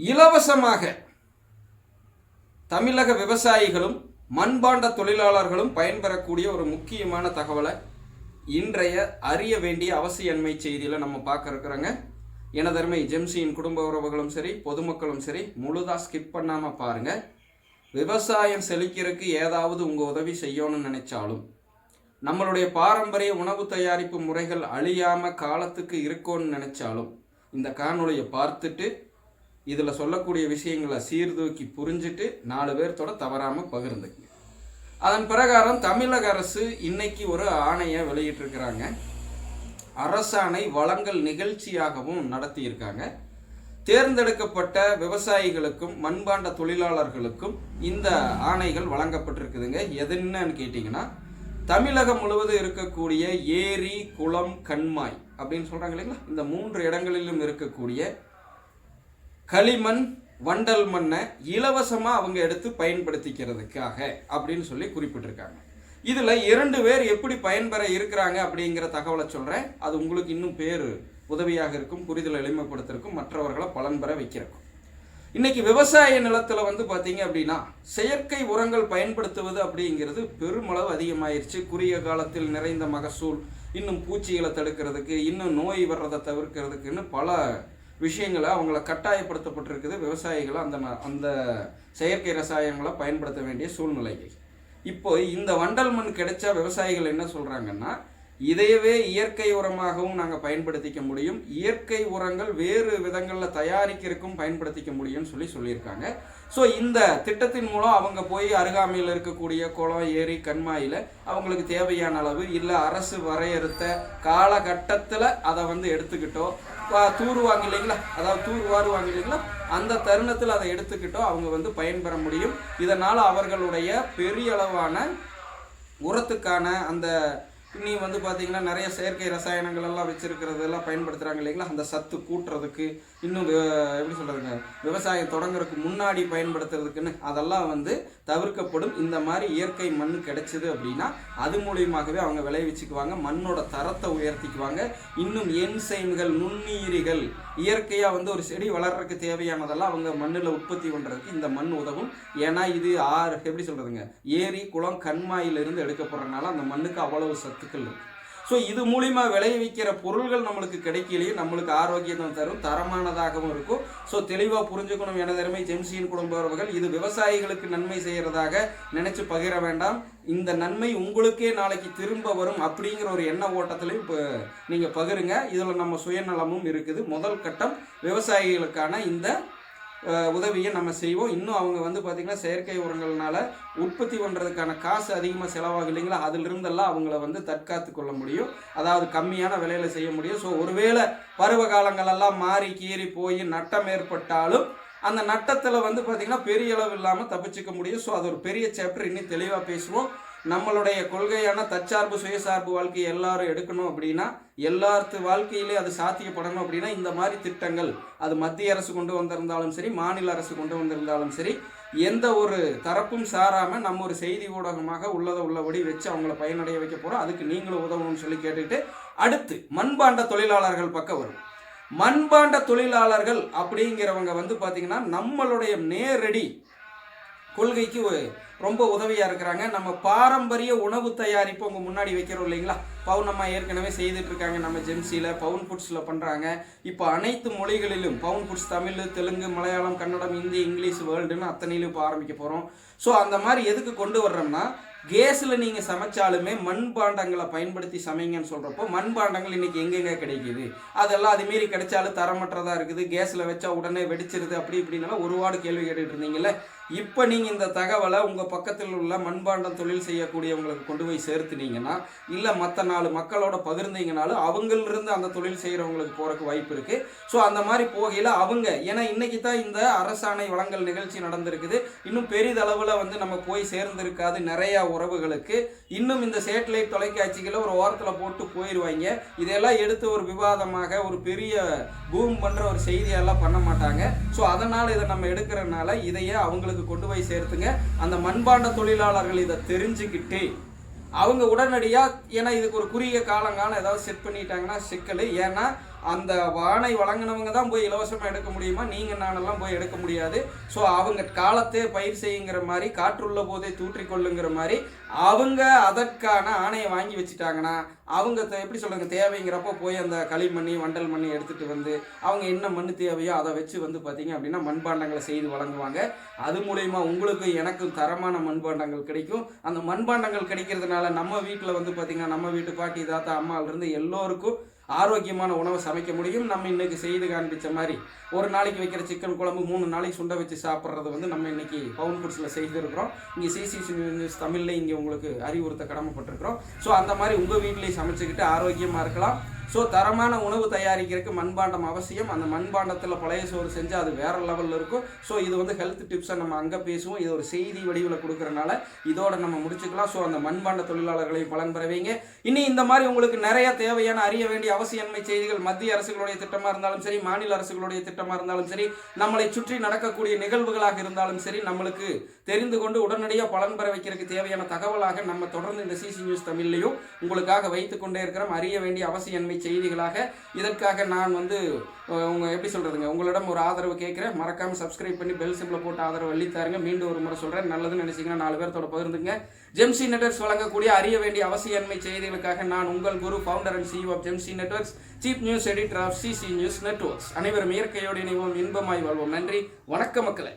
இலவசமாக தமிழக விவசாயிகளும் மண்பாண்ட தொழிலாளர்களும் பயன்பெறக்கூடிய ஒரு முக்கியமான தகவலை இன்றைய அறிய வேண்டிய அவசியன்மை செய்தியில் நம்ம பார்க்க இருக்கிறோங்க. எனதருமை ஜெம்சியின் குடும்ப உறவுகளும் சரி, பொதுமக்களும் சரி, முழுதாக ஸ்கிப் பண்ணாமல் பாருங்கள். விவசாயம் செழிக்கிறதுக்கு ஏதாவது உங்கள் உதவி செய்யணும்னு நினைச்சாலும், நம்மளுடைய பாரம்பரிய உணவு தயாரிப்பு முறைகள் அழியாமல் காலத்துக்கு இருக்கணும்னு நினைச்சாலும், இந்த காணொலியை பார்த்துட்டு இதில் சொல்லக்கூடிய விஷயங்களை சீர்தூக்கி புரிஞ்சுட்டு 4 பேர்த்தோட தவறாமல் பகிர்ந்துக்குங்க. அதன் பிரகாரம் தமிழக அரசு இன்னைக்கு ஒரு ஆணையை வெளியிட்டிருக்கிறாங்க. அரசாணை வழங்கல் நிகழ்ச்சியாகவும் நடத்தியிருக்காங்க. தேர்ந்தெடுக்கப்பட்ட விவசாயிகளுக்கும் மண்பாண்ட தொழிலாளர்களுக்கும் இந்த ஆணைகள் வழங்கப்பட்டிருக்குதுங்க. எதுன்னு கேட்டிங்கன்னா, தமிழகம் முழுவதும் இருக்கக்கூடிய ஏரி, குளம், கண்மாய் அப்படின்னு சொல்கிறாங்க இல்லைங்களா, இந்த 3 இடங்களிலும் இருக்கக்கூடிய களிமண், வண்டல் மண்ணை இலவசமாக அவங்க எடுத்து பயன்படுத்திக்கிறதுக்காக அப்படின்னு சொல்லி குறிப்பிட்டிருக்காங்க. இதில் 2 பேர் எப்படி பயன்பெற இருக்கிறாங்க அப்படிங்கிற தகவலை சொல்கிறேன். அது உங்களுக்கு இன்னும் பேர் உதவியாக இருக்கும், புரிதலை எளிமைப்படுத்திருக்கும், மற்றவர்களை பலன் பெற வைக்கிறக்கும். இன்னைக்கு விவசாய நிலத்தில் பார்த்தீங்க அப்படின்னா, செயற்கை உரங்கள் பயன்படுத்துவது அப்படிங்கிறது பெருமளவு அதிகமாயிருச்சு. குறுகிய காலத்தில் நிறைந்த மகசூல், இன்னும் பூச்சிகளை தடுக்கிறதுக்கு, இன்னும் நோய் வர்றதை தவிர்க்கிறதுக்குன்னு பல விஷயங்களை அவங்கள கட்டாயப்படுத்தப்பட்டிருக்குது. விவசாயிகளை அந்த செயற்கை ரசாயனங்களை பயன்படுத்த வேண்டிய சூழ்நிலைகள். இப்போ இந்த வண்டல் மண் கிடைச்சா விவசாயிகள் என்ன சொல்கிறாங்கன்னா, இதையவே இயற்கை உரமாகவும் நாங்கள் பயன்படுத்திக்க முடியும், இயற்கை உரங்கள் வேறு விதங்களில் தயாரிக்கிறதுக்கும் பயன்படுத்திக்க முடியும்னு சொல்லியிருக்காங்க. ஸோ இந்த திட்டத்தின் மூலம் அவங்க போய் அருகாமையில் இருக்கக்கூடிய குளம், ஏரி, கண்மாயில் அவங்களுக்கு தேவையான அளவு இல்லை அரசு வரையறுத்த காலகட்டத்தில் அதை எடுத்துக்கிட்டோ, தூர்வாங்க இல்லைங்களா, அதாவது தூர்வாருவாங்க இல்லைங்களா, அந்த தருணத்தில் அதை எடுத்துக்கிட்டோ அவங்க பயன்பெற முடியும். இதனால் அவர்களுடைய பெரிய அளவான உரத்துக்கான அந்த நீ பார்த்தீங்கன்னா நிறைய செயற்கை ரசாயனங்கள் எல்லாம் வச்சிருக்கிறதெல்லாம் பயன்படுத்துகிறாங்க இல்லைங்களா, அந்த சத்து கூட்டுறதுக்கு, இன்னும் எப்படி சொல்கிறதுங்க, விவசாயம் தொடங்குறதுக்கு முன்னாடி பயன்படுத்துறதுக்குன்னு அதெல்லாம் தவிர்க்கப்படும். இந்த மாதிரி இயற்கை மண் கிடைச்சிது அப்படின்னா அது மூலியமாகவே அவங்க விளைவிச்சுக்குவாங்க, மண்ணோட தரத்தை உயர்த்திக்குவாங்க. இன்னும் என்சைம்கள், நுண்ணுயிரிகள் இயற்கையாக ஒரு செடி வளர்றதுக்கு தேவையானதெல்லாம் அவங்க மண்ணில் உற்பத்தி பண்ணுறதுக்கு இந்த மண் உதவும். ஏன்னா இது எப்படி சொல்கிறதுங்க, ஏரி, குளம், கண்மாயிலிருந்து எடுக்கப்படுறதுனால அந்த மண்ணுக்கு அவ்வளவு சத்துக்கள் இருக்கு. ஸோ இது மூலிமா விளைவிக்கிற பொருள்கள் நம்மளுக்கு கிடைக்கலையே, நம்மளுக்கு ஆரோக்கியத்தை தரும், தரமானதாகவும் இருக்கும். ஸோ தெளிவாக புரிஞ்சுக்கணும் எனதருமை ஜெம்சியின் குடும்ப உறவுகள். இது விவசாயிகளுக்கு நன்மை செய்கிறதாக நினைச்சு பகிர வேண்டாம். இந்த நன்மை உங்களுக்கே நாளைக்கு திரும்ப வரும் அப்படிங்கிற ஒரு எண்ண ஓட்டத்திலையும் இப்போ நீங்கள் பகிருங்க. இதில் நம்ம சுயநலமும் இருக்குது. முதல் கட்டம் விவசாயிகளுக்கான இந்த உதவியை நம்ம செய்வோம். இன்னும் அவங்க பார்த்திங்கன்னா செயற்கை உரங்கள்னால உற்பத்தி பண்ணுறதுக்கான காசு அதிகமாக செலவாகும் இல்லைங்களா, அதிலிருந்தெல்லாம் அவங்கள தற்காத்து கொள்ள முடியும், அதாவது கம்மியான விலையில் செய்ய முடியும். ஸோ ஒருவேளை பருவ காலங்களெல்லாம் மாறி கீறி போய் நட்டம் ஏற்பட்டாலும் அந்த நட்டத்தில் பார்த்திங்கன்னா பெரிய அளவு இல்லாமல் தப்பிச்சுக்க முடியும். ஸோ அது ஒரு பெரிய சாப்டர், இன்னும் தெளிவாக பேசுவோம். நம்மளுடைய கொள்கையான தற்சார்பு சுயசார்பு வாழ்க்கையை எல்லாரும் எடுக்கணும் அப்படின்னா, எல்லாத்து வாழ்க்கையிலே அது சாத்தியப்படணும் அப்படின்னா இந்த மாதிரி திட்டங்கள், அது மத்திய அரசு கொண்டு வந்திருந்தாலும் சரி, மாநில அரசு கொண்டு வந்திருந்தாலும் சரி, எந்த ஒரு தரப்பும் சாராமல் நம்ம ஒரு செய்தி ஊடகமாக உள்ளதை உள்ளபடி வச்சு அவங்கள பயனடைய வைக்க போகிறோம். அதுக்கு நீங்களும் உதவணும்னு சொல்லி கேட்டுக்கிட்டு அடுத்து மண்பாண்ட தொழிலாளர்கள் பக்கம் வரும். மண்பாண்ட தொழிலாளர்கள் அப்படிங்கிறவங்க பார்த்தீங்கன்னா நம்மளுடைய நேரடி கொள்கைக்கு ரொம்ப உதவியாக இருக்கிறாங்க. நம்ம பாரம்பரிய உணவு தயாரிப்பு அவங்க முன்னாடி வைக்கிறோம் இல்லைங்களா, பவுனம்மா ஏற்கனவே செய்துட்டு இருக்காங்க, நம்ம ஜெம்சியில் பவுன் ஃபுட்ஸில் பண்ணுறாங்க. இப்போ அனைத்து மொழிகளிலும் பவுன் ஃபுட்ஸ், தமிழ், தெலுங்கு, மலையாளம், கன்னடம், ஹிந்தி, இங்கிலீஷ், வேர்ல்டுன்னு அத்தனையிலும் இப்போ ஆரம்பிக்க போகிறோம். ஸோ அந்த மாதிரி எதுக்கு கொண்டு வர்றோம்னா, கேஸில் நீங்கள் சமைச்சாலுமே மண்பாண்டங்களை பயன்படுத்தி சமைங்கன்னு சொல்கிறப்போ, மண்பாண்டங்கள் இன்றைக்கி எங்கெங்கே கிடைக்கிது, அதெல்லாம் அதுமாரி கிடைச்சாலும் தரமற்றதாக இருக்குது, கேஸில் வச்சா உடனே வெடிச்சிருது, அப்படி இப்படின்னாலும் ஒரு வார்டு கேள்வி கேட்டுட்டு இருந்தீங்கல்ல. இப்போ நீங்கள் இந்த தகவலை உங்கள் பக்கத்தில் உள்ள மண்பாண்டம் தொழில் செய்யக்கூடியவங்களுக்கு கொண்டு போய் சேர்த்துனீங்கன்னா, இல்லை மற்ற 4 மக்களோட பகிர்ந்தீங்கனாலும் அவங்களிருந்து அந்த தொழில் செய்கிறவங்களுக்கு போகிறதுக்கு வாய்ப்பு இருக்குது. ஸோ அந்த மாதிரி போகையில் அவங்க, ஏன்னா இன்றைக்கி தான் இந்த அரசாணை வழங்கல் நிகழ்ச்சி நடந்திருக்குது, இன்னும் பெரிதளவில் நம்ம போய் சேர்ந்திருக்காது நிறையா உறவுகளுக்கு. இன்னும் இந்த சேட்டலைட் தொலைக்காட்சிகளை ஒரு ஓரத்தில் போட்டு போயிடுவாங்க. இதெல்லாம் எடுத்து ஒரு விவாதமாக ஒரு பெரிய பூம் பண்ணுற ஒரு செய்தியெல்லாம் பண்ண மாட்டாங்க. ஸோ அதனால் இதை நம்ம எடுக்கிறனால இதையே அவங்களுக்கு கொண்டு போய் சேர்த்துங்க. அந்த மண்பாண்ட தொழிலாளர்கள் இதை தெரிஞ்சுக்கிட்டு அவங்க உடனடியாக, ஏன்னா இதுக்கு ஒரு குறுகிய காலங்காலம் ஏதாவது செட் பண்ணிட்டாங்கன்னா சிக்கல். ஏன்னா அந்த ஆணை வழங்கினவங்க தான் போய் இலவசமாக எடுக்க முடியுமா? நீங்கள் நானெல்லாம் போய் எடுக்க முடியாது. ஸோ அவங்க காலத்தே பயிர் செய்யுங்கிற மாதிரி, காற்றுள்ள போதே தூற்றிக்கொள்ளுங்கிற மாதிரி அவங்க அதற்கான ஆணையை வாங்கி வச்சுட்டாங்கன்னா அவங்க எப்படி சொல்கிறாங்க, தேவைங்கிறப்போ போய் அந்த களிமண்ணி வண்டல் மண்ணி எடுத்துகிட்டு வந்து அவங்க என்ன மண் தேவையோ அதை வச்சு வந்து பார்த்தீங்க அப்படின்னா மண்பாண்டங்களை செய்து வழங்குவாங்க. அது மூலயமா உங்களுக்கு எனக்கும் தரமான மண்பாண்டங்கள் கிடைக்கும். அந்த மண்பாண்டங்கள் கிடைக்கிறதுனால நம்ம வீட்டில் வந்து பார்த்தீங்கன்னா நம்ம வீட்டு பாட்டி தாத்தா அம்மாவிலிருந்து எல்லோருக்கும் ஆரோக்கியமான உணவை சமைக்க முடியும். நம்ம இன்னைக்கு செய்து காண்பிச்ச மாதிரி ஒரு நாளைக்கு வைக்கிற சிக்கன் குழம்பு 3 நாளைக்கு சுண்ட வச்சு சாப்பிட்றது வந்து நம்ம இன்னைக்கு பவுன் ஃபுட்ஸில் செய்திருக்கிறோம். இங்கே சிசிசி நியூஸ் தமிழில் இங்கே உங்களுக்கு அறிவுறுத்த கடமைப்பட்டிருக்கிறோம். ஸோ அந்த மாதிரி உங்கள் வீட்டிலேயே சமைச்சுக்கிட்டு ஆரோக்கியமாக இருக்கலாம். ஸோ தரமான உணவு தயாரிக்கிறதுக்கு மண்பாண்டம் அவசியம். அந்த மண்பாண்டத்தில் பழைய சோறு செஞ்சால் அது வேறு லெவலில் இருக்கும். ஸோ இது வந்து ஹெல்த் டிப்ஸை நம்ம அங்கே பேசுவோம். இது ஒரு செய்தி வடிவில் கொடுக்குறனால இதோட நம்ம முடிச்சுக்கலாம். ஸோ அந்த மண்பாண்ட தொழிலாளர்களையும் பலன் பெறவீங்க. இனி இந்த மாதிரி உங்களுக்கு நிறைய தேவையான அறிய வேண்டிய அவசியன்மை செய்திகள் மத்திய அரசுகளுடைய திட்டமாக இருந்தாலும் சரி, மாநில அரசுகளுடைய திட்டமாக இருந்தாலும் சரி, நம்மளை சுற்றி நடக்கக்கூடிய நிகழ்வுகளாக இருந்தாலும் சரி, நம்மளுக்கு தெரிந்து கொண்டு உடனடியாக பலன் பெற வைக்கிறதுக்கு தேவையான தகவலாக நம்ம தொடர்ந்து இந்த சிசி நியூஸ் தமிழ்லையும் உங்களுக்காக வைத்துக் கொண்டே இருக்கிறோம். அறிய வேண்டிய அவசியன்மை செய்திகளாக. இதற்காக நான் வந்து எப்படி சொல்றதுங்க, உங்களிடம் ஒரு ஆதரவு கேட்குறேன். மறக்காம சப்ஸ்கிரைப் பண்ணி பெல் சிம்பிளை போட்டு ஆதரவு அள்ளித்தாருங்க. மீண்டும் ஒரு முறை சொல்றேன், நல்லதுன்னு நினைச்சீங்கன்னா 4 பேர்த்தோட பகிர்ந்துங்க. ஜெம்சி நெட்வொர்க்ஸ் வழங்கக்கூடிய அறிய வேண்டிய அவசியன்மை செய்திகளுக்காக நான் உங்கள் Guru, founder and CEO of ஜெம்சி networks, chief news editor of CC news networks. அனைவரும் இயற்கையோடு இணைவோம், இன்பமாய் வாழ்வோம். நன்றி, வணக்கம் மக்களே.